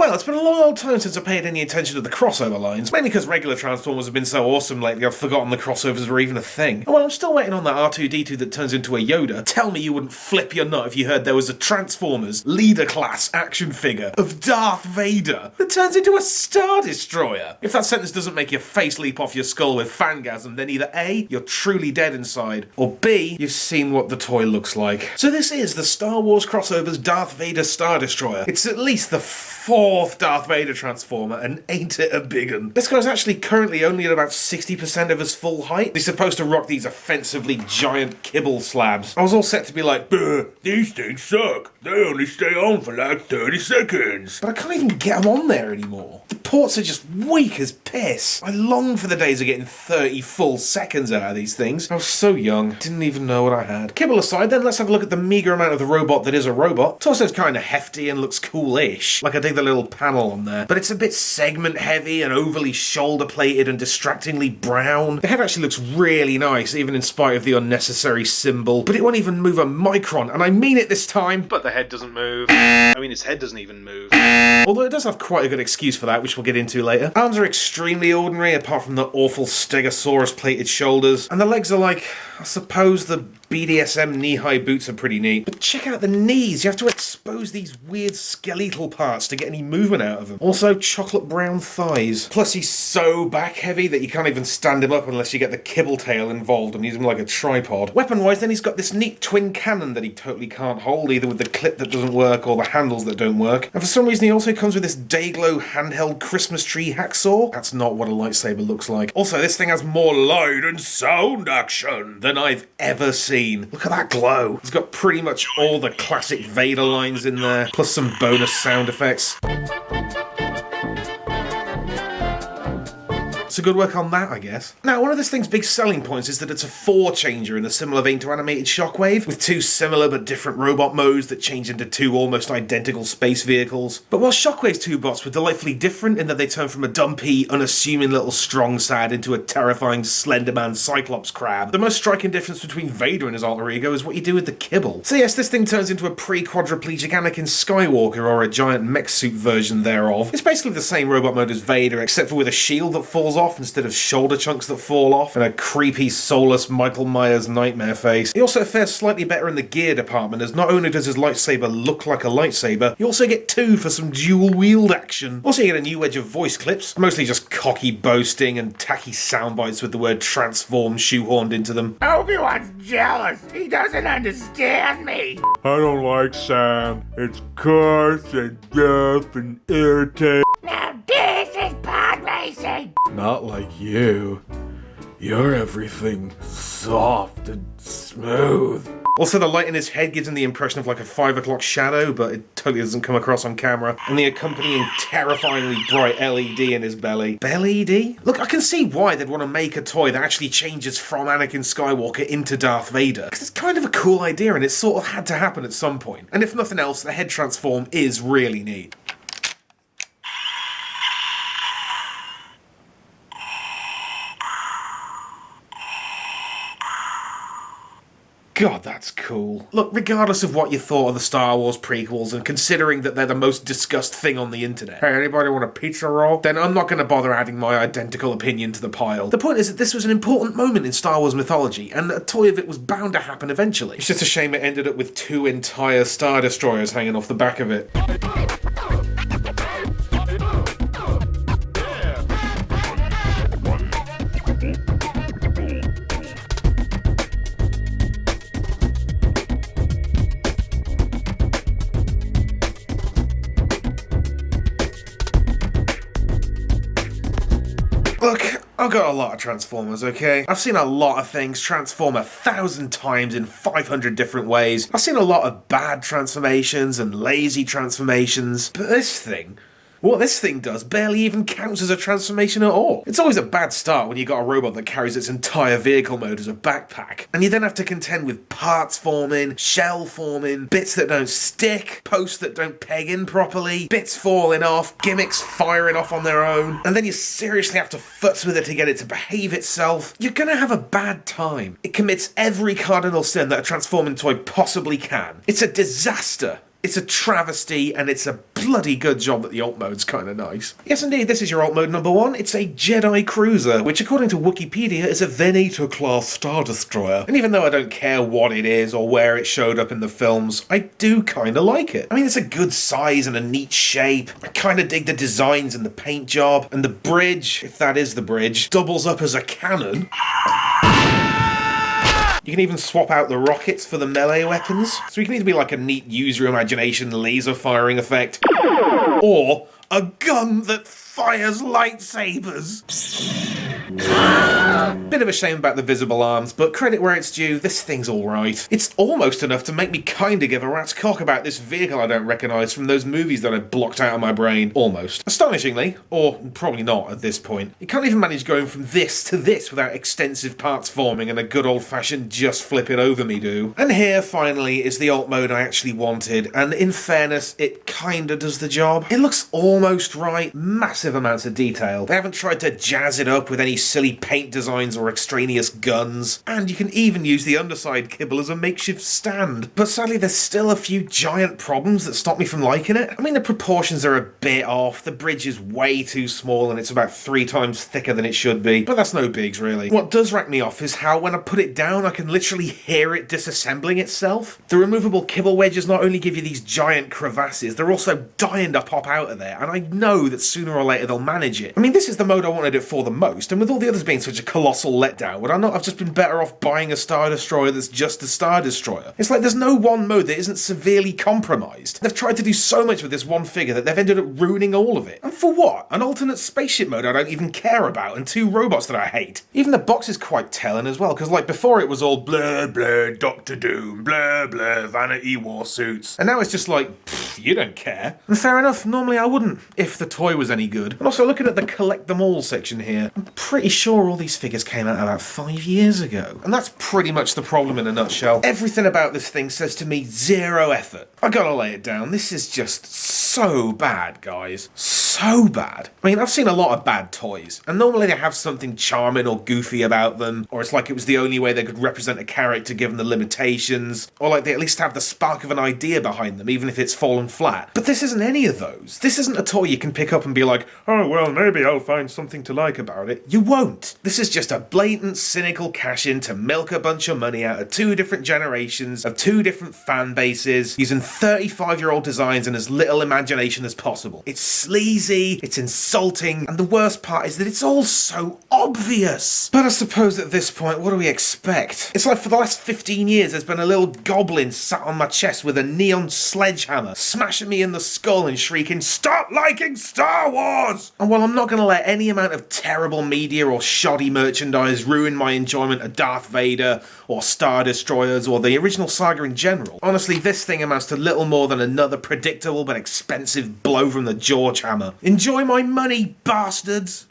Well, it's been a long old time since I paid any attention to the crossover lines, mainly because regular Transformers have been so awesome lately I've forgotten the crossovers were even a thing. And while I'm still waiting on that R2-D2 that turns into a Yoda, tell me you wouldn't flip your nut if you heard there was a Transformers leader class action figure of Darth Vader that turns into a Star Destroyer. If that sentence doesn't make your face leap off your skull with fangasm, then either A, you're truly dead inside, or B, you've seen what the toy looks like. So this is the Star Wars crossover's Darth Vader Star Destroyer. It's at least the fourth Darth Vader Transformer, and ain't it a big un. This guy's actually currently only at about 60% of his full height. He's supposed to rock these offensively giant kibble slabs. I was all set to be like, these things suck. They only stay on for like 30 seconds. But I can't even get them on there anymore. The ports are just weak as piss. I long for the days of getting 30 full seconds out of these things. I was so young, didn't even know what I had. Kibble aside, then let's have a look at the meager amount of the robot that is a robot. Torso's kind of hefty and looks cool-ish. Like I dig the little panel on there. But it's a bit segment heavy and overly shoulder plated and distractingly brown. The head actually looks really nice, even in spite of the unnecessary symbol. But it won't even move a micron, and I mean it this time. But the head doesn't move. I mean, his head doesn't even move. Although it does have quite a good excuse for that, which we'll get into later. Arms are extremely ordinary, apart from the awful Stegosaurus-plated shoulders. And the legs are like, I suppose the BDSM knee-high boots are pretty neat. But check out the knees. You have to expose these weird skeletal parts to get any movement out of them. Also, chocolate brown thighs. Plus, he's so back-heavy that you can't even stand him up unless you get the kibble tail involved and use him like a tripod. Weapon-wise, then he's got this neat twin cannon that he totally can't hold, either with the clip that doesn't work or the handles that don't work. And for some reason, he also comes with this Dayglow handheld Christmas tree hacksaw. That's not what a lightsaber looks like. Also, this thing has more light and sound action than I've ever seen. Look at that glow. It's got pretty much all the classic Vader lines in there, plus some bonus sound effects. So good work on that, I guess. Now, one of this thing's big selling points is that it's a four-changer in a similar vein to animated Shockwave, with two similar but different robot modes that change into two almost identical space vehicles. But while Shockwave's two bots were delightfully different in that they turned from a dumpy, unassuming little strong sad into a terrifying Slenderman Cyclops crab, the most striking difference between Vader and his alter ego is what you do with the kibble. So yes, this thing turns into a pre-quadriplegic Anakin Skywalker or a giant mech suit version thereof. It's basically the same robot mode as Vader, except for with a shield that falls off instead of shoulder chunks that fall off and a creepy, soulless Michael Myers nightmare face. He also fares slightly better in the gear department, as not only does his lightsaber look like a lightsaber, you also get two for some dual-wield action. Also, you get a new wedge of voice clips, mostly just cocky boasting and tacky sound bites with the word transform shoehorned into them. Obi-Wan's jealous. He doesn't understand me. I don't like sand. It's coarse and rough and irritating. Now this is pod racing. Not like you. You're everything soft and smooth. Also, the light in his head gives him the impression of like a 5 o'clock shadow, but it totally doesn't come across on camera. And the accompanying terrifyingly bright LED in his belly. Belly-D? Look, I can see why they'd want to make a toy that actually changes from Anakin Skywalker into Darth Vader. Because it's kind of a cool idea, and it sort of had to happen at some point. And if nothing else, the head transform is really neat. God, that's cool. Look, regardless of what you thought of the Star Wars prequels, and considering that they're the most discussed thing on the internet, hey, anybody want a pizza roll? Then I'm not going to bother adding my identical opinion to the pile. The point is that this was an important moment in Star Wars mythology, and a toy of it was bound to happen eventually. It's just a shame it ended up with two entire Star Destroyers hanging off the back of it. Look, I've got a lot of Transformers, okay? I've seen a lot of things transform 1,000 times in 500 different ways. I've seen a lot of bad transformations and lazy transformations, but this thing... what this thing does barely even counts as a transformation at all. It's always a bad start when you got a robot that carries its entire vehicle mode as a backpack, and you then have to contend with parts forming, shell forming, bits that don't stick, posts that don't peg in properly, bits falling off, gimmicks firing off on their own, and then you seriously have to futz with it to get it to behave itself. You're gonna have a bad time. It commits every cardinal sin that a transforming toy possibly can. It's a disaster. It's a travesty, and it's a bloody good job that the alt mode's kind of nice. Yes, indeed, this is your alt mode number 1. It's a Jedi Cruiser, which according to Wikipedia is a Venator-class Star Destroyer. And even though I don't care what it is or where it showed up in the films, I do kind of like it. I mean, it's a good size and a neat shape. I kind of dig the designs and the paint job, and the bridge, if that is the bridge, doubles up as a cannon. You can even swap out the rockets for the melee weapons. So you can either be like a neat user imagination laser firing effect, or a gun that fires lightsabers. Bit of a shame about the visible arms, but credit where it's due, this thing's alright. It's almost enough to make me kinda give a rat's cock about this vehicle I don't recognise from those movies that I blocked out of my brain. Almost. Astonishingly, or probably not at this point, you can't even manage going from this to this without extensive parts forming and a good old-fashioned just flip it over me do. And here, finally, is the alt mode I actually wanted, and in fairness, it kinda does the job. It looks almost right, massive amounts of detail. They haven't tried to jazz it up with any silly paint designs or extraneous guns, and you can even use the underside kibble as a makeshift stand. But sadly, there's still a few giant problems that stop me from liking it. I mean, the proportions are a bit off, the bridge is way too small and it's about 3 times thicker than it should be, but that's no bigs really. What does rack me off is how when I put it down I can literally hear it disassembling itself. The removable kibble wedges not only give you these giant crevasses, they're also dying to pop out of there, and I know that sooner or later they'll manage it. I mean, this is the mode I wanted it for the most, and with all the others being such a colossal letdown, would I not have just been better off buying a Star Destroyer that's just a Star Destroyer? It's like there's no one mode that isn't severely compromised. They've tried to do so much with this one figure that they've ended up ruining all of it. And for what? An alternate spaceship mode I don't even care about, and 2 robots that I hate. Even the box is quite telling as well, because like before it was all blah blah Doctor Doom, blah blah vanity war suits, and now it's just like, you don't care. And fair enough, normally I wouldn't, if the toy was any good. And also looking at the collect them all section here, I'm pretty sure all these figures came out about 5 years ago. And that's pretty much the problem in a nutshell. Everything about this thing says to me 0 effort. I gotta lay it down, this is just so bad, guys. So bad. I mean, I've seen a lot of bad toys, and normally they have something charming or goofy about them, or it's like it was the only way they could represent a character given the limitations, or like they at least have the spark of an idea behind them, even if it's fallen flat. But this isn't any of those. This isn't a toy you can pick up and be like, oh well, maybe I'll find something to like about it. You won't. This is just a blatant, cynical cash-in to milk a bunch of money out of 2 different generations of 2 different fan bases, using 35-year-old designs and as little imagination as possible. It's sleazy, it's insulting, and the worst part is that it's all so obvious. But I suppose at this point, what do we expect? It's like for the last 15 years there's been a little goblin sat on my chest with a neon sledgehammer, smashing me in the skull and shrieking, "Stop liking Star Wars!" And while I'm not going to let any amount of terrible media or shoddy merchandise ruin my enjoyment of Darth Vader or Star Destroyers or the original saga in general, honestly, this thing amounts to little more than another predictable but expensive blow from the George hammer. Enjoy my money, bastards!